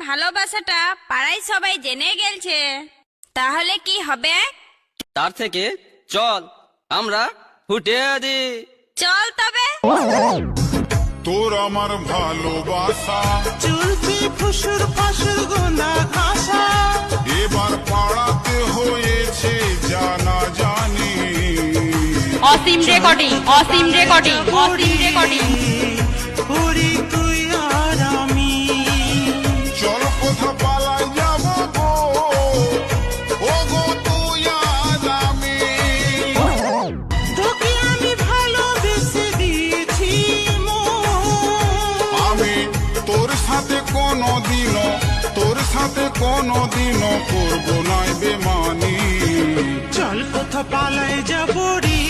ভালোবাসাটা পাড়ায় সবাই জেনে গেলছে, তাহলে কি হবে? তার থেকে চল আমরা ফুটে দি। চল তবে। তোর আমার ভালোবাসা চলছে ফুসুর ফাসুর গোনা ঘাসা, এবার পাড়াতে হয়েছে জানা জানি। অসীম রেকর্ডিং, অসীম রেকর্ডিং, অসীম রেকর্ডিং। ওরে তুই আর আমি, চল কোথা পালাই যাব গো, ও গো তুই আর আমি। তোকে আমি ভালোবেসে দিয়েছি আমি তোর সাথে কোনোদিনও করবো নাই বেমানি। চল কোথা পালাই যাব রে,